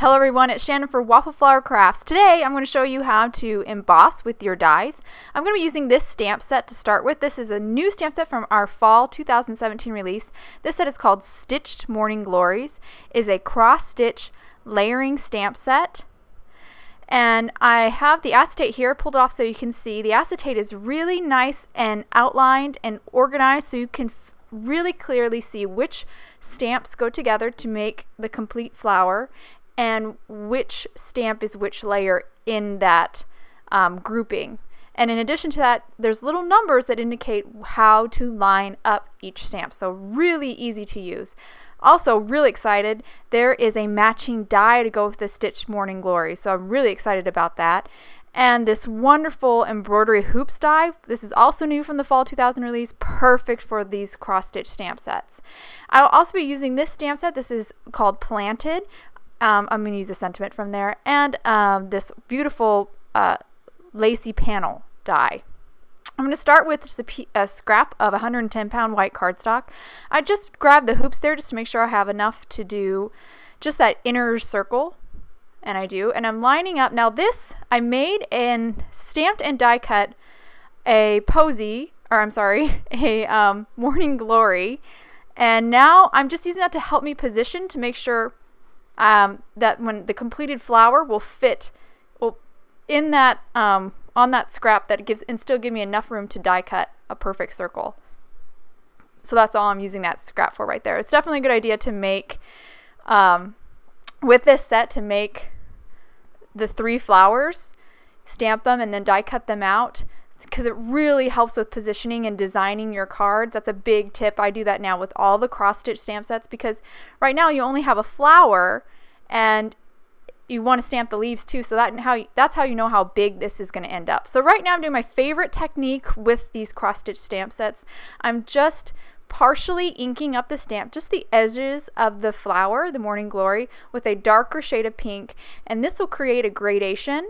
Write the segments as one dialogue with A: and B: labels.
A: Hello everyone, it's Shannon for Waffle Flower Crafts. Today I'm going to show you how to emboss with your dies. I'm going to be using this stamp set to start with. This is a new stamp set from our fall 2017 release. This set is called Stitched Morning Glories. It is a cross-stitch layering stamp set. And I have the acetate here pulled off so you can see. The acetate is really nice and outlined and organized so you can really clearly see which stamps go together to make the complete flower and which stamp is which layer in that grouping. And in addition to that, there's little numbers that indicate how to line up each stamp, so really easy to use. Also really excited, there is a matching die to go with the Stitched Morning Glory, so I'm really excited about that. And this wonderful embroidery hoops die, this is also new from the fall 2000 release, perfect for these cross-stitch stamp sets. I'll also be using this stamp set. This is called Planted. I'm going to use a sentiment from there, and this beautiful lacy panel die. I'm going to start with just a scrap of 110-pound white cardstock. I just grabbed the hoops there just to make sure I have enough to do just that inner circle, and I do. And I'm lining up. Now this, I made and stamped and die cut a posy, or I'm sorry, a Morning Glory, and now I'm just using that to help me position to make sure that when the completed flower will fit in that on that scrap, that it gives and still give me enough room to die cut a perfect circle. So that's all I'm using that scrap for right there. It's definitely a good idea to make with this set, to make the 3 flowers, stamp them and then die cut them out, because it really helps with positioning and designing your cards. That's a big tip. I do that now with all the cross-stitch stamp sets, because right now you only have a flower and you want to stamp the leaves too, so that's how you know how big this is going to end up. So right now I'm doing my favorite technique with these cross-stitch stamp sets. I'm just partially inking up the stamp, just the edges of the flower, the Morning Glory, with a darker shade of pink, and this will create a gradation.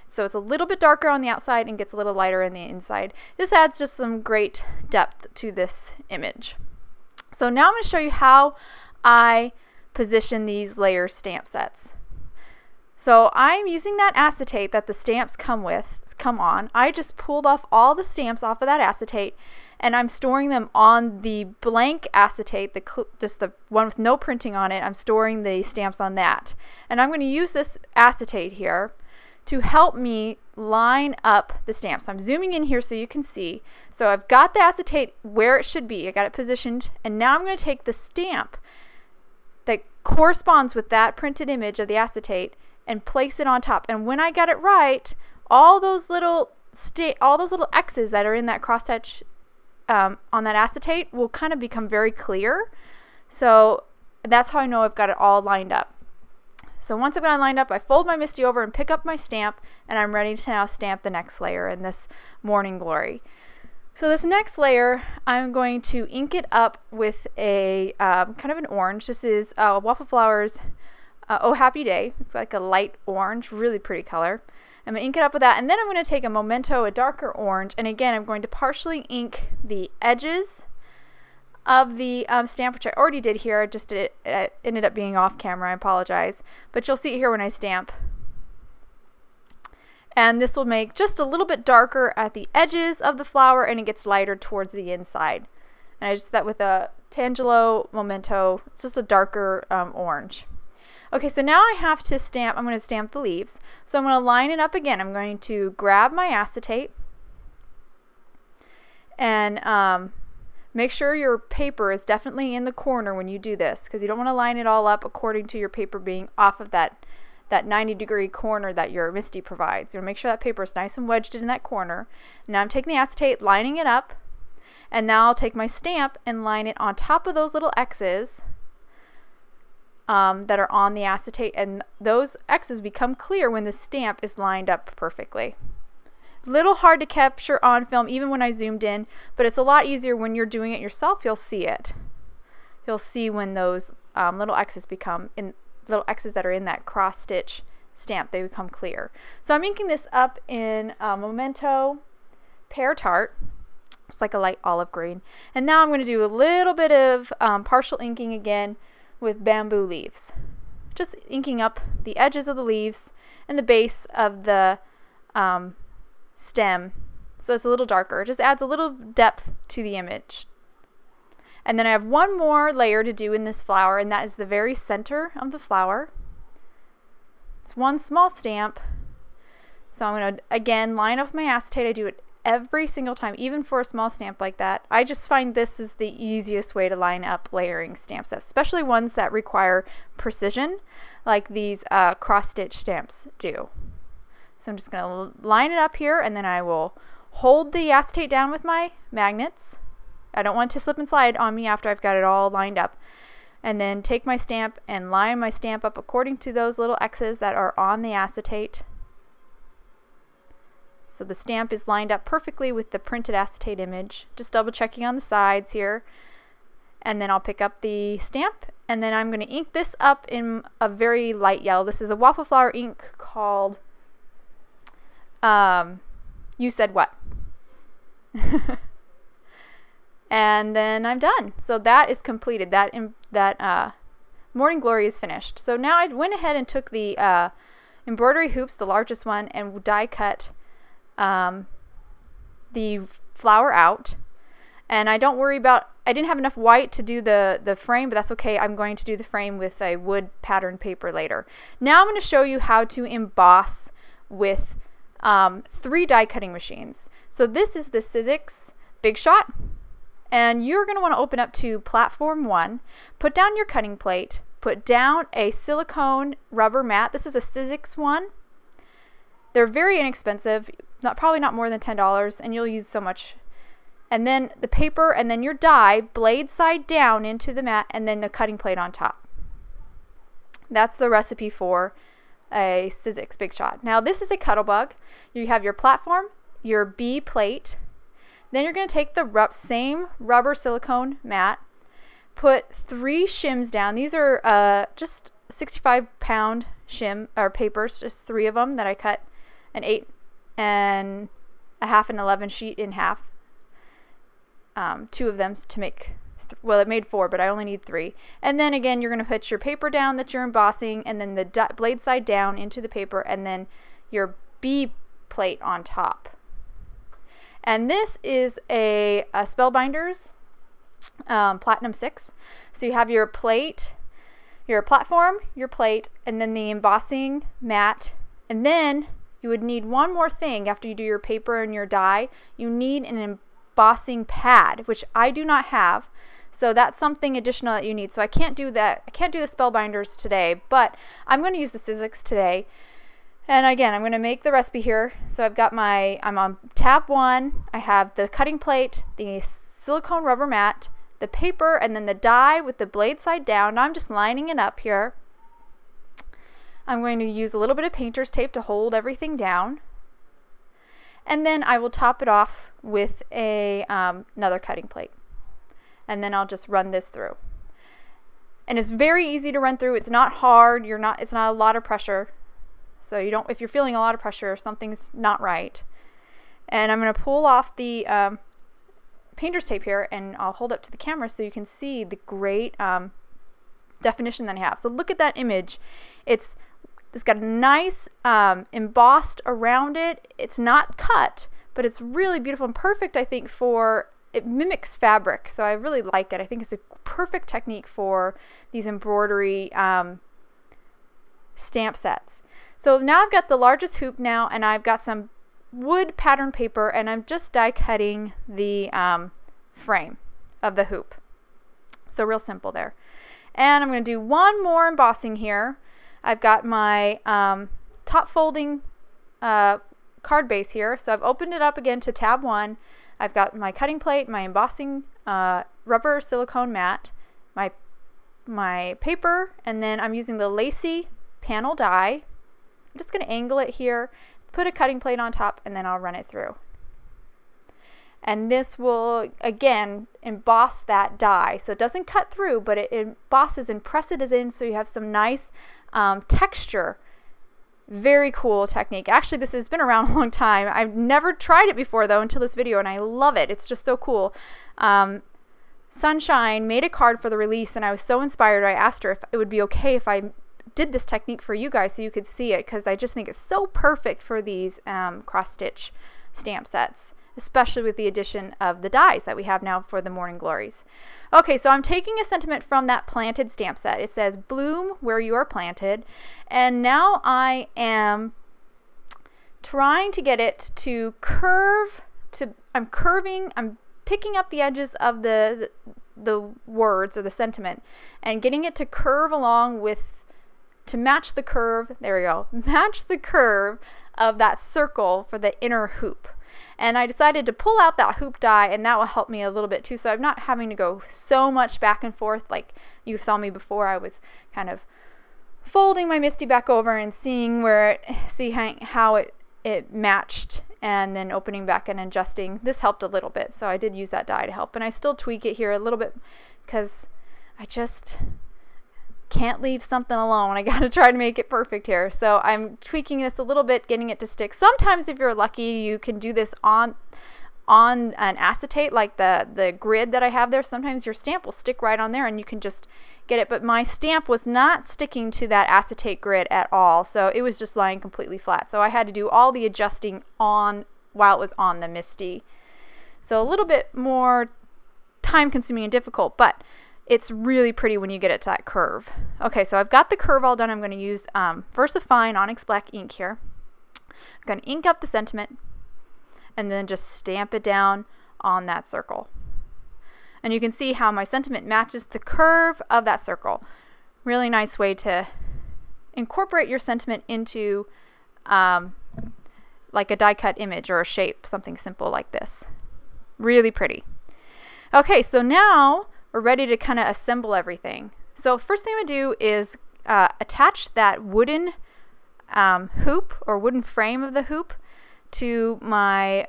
A: So it's a little bit darker on the outside and gets a little lighter on the inside. This adds just some great depth to this image. So now I'm going to show you how I position these layer stamp sets. So I'm using that acetate that the stamps come on. I just pulled off all the stamps off of that acetate, and I'm storing them on the blank acetate, just the one with no printing on it. I'm storing the stamps on that. And I'm going to use this acetate here to help me line up the stamps. I'm zooming in here so you can see. So I've got the acetate where it should be. I got it positioned, and now I'm going to take the stamp that corresponds with that printed image of the acetate and place it on top. And when I got it right, all those little X's that are in that cross stitch on that acetate will kind of become very clear. So that's how I know I've got it all lined up. So once I've got it lined up, I fold my MISTI over and pick up my stamp, and I'm ready to now stamp the next layer in this Morning Glory. So this next layer, I'm going to ink it up with a kind of an orange. This is Waffle Flowers Oh Happy Day. It's like a light orange, really pretty color. I'm going to ink it up with that, and then I'm going to take a Memento, a darker orange, and again I'm going to partially ink the edges of the stamp, which I already did here. It ended up being off camera, I apologize, but you'll see it here when I stamp. And this will make just a little bit darker at the edges of the flower, and it gets lighter towards the inside. And I just did that with a Tangelo Memento. It's just a darker orange. Okay, so now I have to stamp, I'm going to stamp the leaves. So I'm going to line it up again. I'm going to grab my acetate and make sure your paper is definitely in the corner when you do this, because you don't want to line it all up according to your paper being off of that 90-degree corner that your MISTI provides. You want to make sure that paper is nice and wedged in that corner. Now I'm taking the acetate, lining it up, and now I'll take my stamp and line it on top of those little X's that are on the acetate, and those X's become clear when the stamp is lined up perfectly. Little hard to capture on film even when I zoomed in, but it's a lot easier when you're doing it yourself. You'll see it. You'll see when those little X's that are in that cross stitch stamp, they become clear. So I'm inking this up in Memento Pear Tart. It's like a light olive green. And now I'm going to do a little bit of partial inking again with bamboo leaves. just inking up the edges of the leaves and the base of the stem, so it's a little darker. It just adds a little depth to the image. And then I have one more layer to do in this flower, and that is the very center of the flower. It's one small stamp. So I'm going to, again, line up my acetate. I do it every single time, even for a small stamp like that. I just find this is the easiest way to line up layering stamp sets, especially ones that require precision, like these cross-stitch stamps do. So I'm just going to line it up here, and then I will hold the acetate down with my magnets. I don't want it to slip and slide on me after I've got it all lined up. And then take my stamp and line my stamp up according to those little X's that are on the acetate. So the stamp is lined up perfectly with the printed acetate image. Just double checking on the sides here. And then I'll pick up the stamp, and then I'm going to ink this up in a very light yellow. This is a Waffle Flower ink called You Said What. And then I'm done. So that is completed. That Morning Glory is finished. So now I went ahead and took the embroidery hoops, the largest one, and die cut the flower out. And I don't worry about, I didn't have enough white to do the frame, but that's okay. I'm going to do the frame with a wood pattern paper later. Now I'm going to show you how to emboss with 3 die cutting machines. So this is the Sizzix Big Shot. And you're going to want to open up to platform 1, put down your cutting plate, put down a silicone rubber mat. This is a Sizzix one. They're very inexpensive, probably not more than $10, and you'll use so much. And then the paper, and then your die, blade side down into the mat, and then the cutting plate on top. That's the recipe for a Sizzix Big Shot. Now this is a Cuttlebug. You have your platform, your B plate. Then you're going to take the same rubber silicone mat, put 3 shims down. These are just 65-pound shim or papers, just 3 of them that I cut an 8 and a half and 11 sheet in half. 2 of them to make, well, it made 4, but I only need 3. And then again, you're going to put your paper down that you're embossing, and then the blade side down into the paper, and then your B plate on top. And this is a Spellbinders Platinum 6. So you have your plate, your platform, your plate, and then the embossing mat. And then you would need one more thing after you do your paper and your die. You need an embossing pad, which I do not have. So that's something additional that you need. So I can't do that. I can't do the Spellbinders today, but I'm going to use the Sizzix today. And again, I'm going to make the recipe here. So I've got I'm on tab 1. I have the cutting plate, the silicone rubber mat, the paper, and then the die with the blade side down. Now I'm just lining it up here. I'm going to use a little bit of painter's tape to hold everything down. And then I will top it off with another cutting plate. And then I'll just run this through. And it's very easy to run through. It's not hard. It's not a lot of pressure. So you don't, if you're feeling a lot of pressure, something's not right. And I'm going to pull off the painter's tape here, and I'll hold up to the camera so you can see the great definition that I have. So look at that image. It's got a nice embossed around it. It's not cut, but it's really beautiful and perfect, I think, it mimics fabric. So I really like it. I think it's a perfect technique for these embroidery stamp sets. So now I've got the largest hoop now, and I've got some wood pattern paper, and I'm just die cutting the frame of the hoop. So real simple there. And I'm going to do one more embossing here. I've got my top folding card base here. So I've opened it up again to tab 1. I've got my cutting plate, my embossing rubber silicone mat, my paper, and then I'm using the lacy panel die. I'm just going to angle it here, put a cutting plate on top, and then I'll run it through. And this will, again, emboss that die. So it doesn't cut through, but it embosses and presses it in so you have some nice texture. Very cool technique. Actually, this has been around a long time. I've never tried it before, though, until this video, and I love it. It's just so cool. Sunshine made a card for the release, and I was so inspired. I asked her if it would be okay if I did this technique for you guys so you could see it, because I just think it's so perfect for these cross stitch stamp sets, especially with the addition of the dies that we have now for the Morning Glories. Okay, so I'm taking a sentiment from that planted stamp set. It says bloom where you are planted, and now I am trying to get it to curve. I'm picking up the edges of the words or the sentiment and getting it to curve along to match the curve. There we go. Match the curve of that circle for the inner hoop. And I decided to pull out that hoop die, and that will help me a little bit too, so I'm not having to go so much back and forth like you saw me before. I was kind of folding my MISTI back over and seeing how it matched, and then opening back and adjusting. This helped a little bit, so I did use that die to help, and I still tweak it here a little bit because I just can't leave something alone. I gotta try to make it perfect here. So I'm tweaking this a little bit, getting it to stick. Sometimes if you're lucky, you can do this on an acetate, like the grid that I have there. Sometimes your stamp will stick right on there and you can just get it, but my stamp was not sticking to that acetate grid at all, so it was just lying completely flat. So I had to do all the adjusting while it was on the MISTI. So a little bit more time consuming and difficult, but it's really pretty when you get it to that curve. Okay, so I've got the curve all done. I'm going to use VersaFine Onyx Black ink here. I'm going to ink up the sentiment and then just stamp it down on that circle. And you can see how my sentiment matches the curve of that circle. Really nice way to incorporate your sentiment into like a die cut image or a shape, something simple like this. Really pretty. Okay, so now we're ready to kind of assemble everything. So first thing I'm going to do is attach that wooden hoop or wooden frame of the hoop to my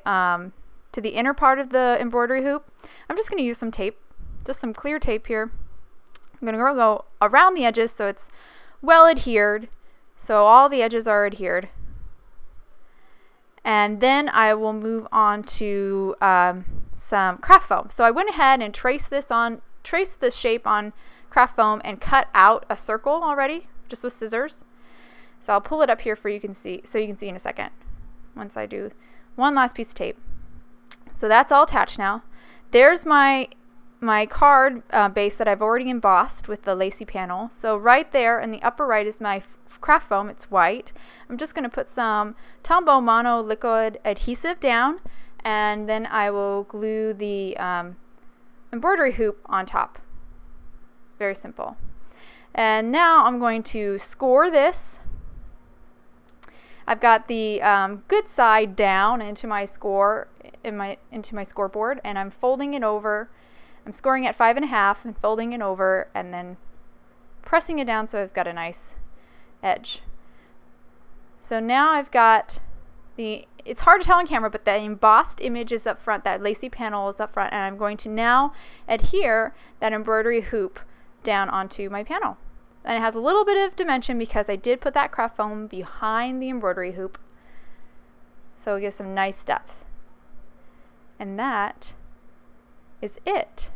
A: to the inner part of the embroidery hoop. I'm just going to use some tape, just some clear tape here. I'm going to go around the edges so it's well adhered, so all the edges are adhered. And then I will move on to some craft foam. So I went ahead and traced the shape on craft foam and cut out a circle already, just with scissors. So I'll pull it up here so you can see in a second, once I do one last piece of tape. So that's all attached now. There's my card base that I've already embossed with the lacy panel. So right there in the upper right is my craft foam. It's white. I'm just going to put some Tombow Mono liquid adhesive down, and then I will glue the embroidery hoop on top. Very simple. And now I'm going to score this. I've got the good side down into my scoreboard, and I'm folding it over. I'm scoring at 5.5 and folding it over and then pressing it down so I've got a nice edge. So now I've got it's hard to tell on camera, but the embossed image is up front, that lacy panel is up front, and I'm going to now adhere that embroidery hoop down onto my panel. And it has a little bit of dimension because I did put that craft foam behind the embroidery hoop, so it gives some nice depth. And that is it.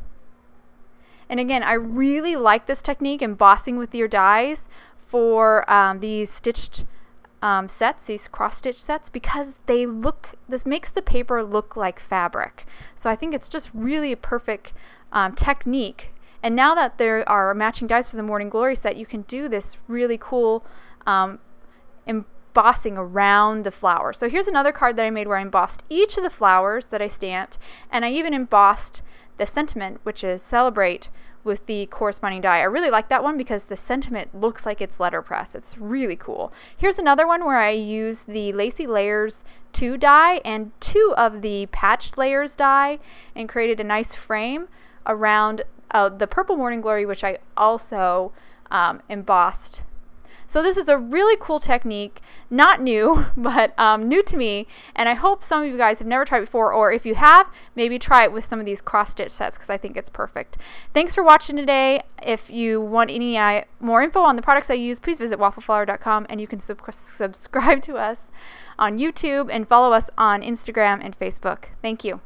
A: And again, I really like this technique, embossing with your dies, for these stitched sets, these cross-stitch sets, because this makes the paper look like fabric. So I think it's just really a perfect technique. And now that there are matching dies for the Morning Glory set, you can do this really cool embossing around the flower. So here's another card that I made where I embossed each of the flowers that I stamped, and I even embossed the sentiment, which is celebrate, with the corresponding die. I really like that one because the sentiment looks like it's letterpress. It's really cool. Here's another one where I used the Lacy Layers 2 die and 2 of the Patched Layers die and created a nice frame around the purple Morning Glory, which I also embossed. So this is a really cool technique, not new, but new to me, and I hope some of you guys have never tried it before, or if you have, maybe try it with some of these cross-stitch sets because I think it's perfect. Thanks for watching today. If you want any more info on the products I use, please visit waffleflower.com, and you can subscribe to us on YouTube and follow us on Instagram and Facebook. Thank you.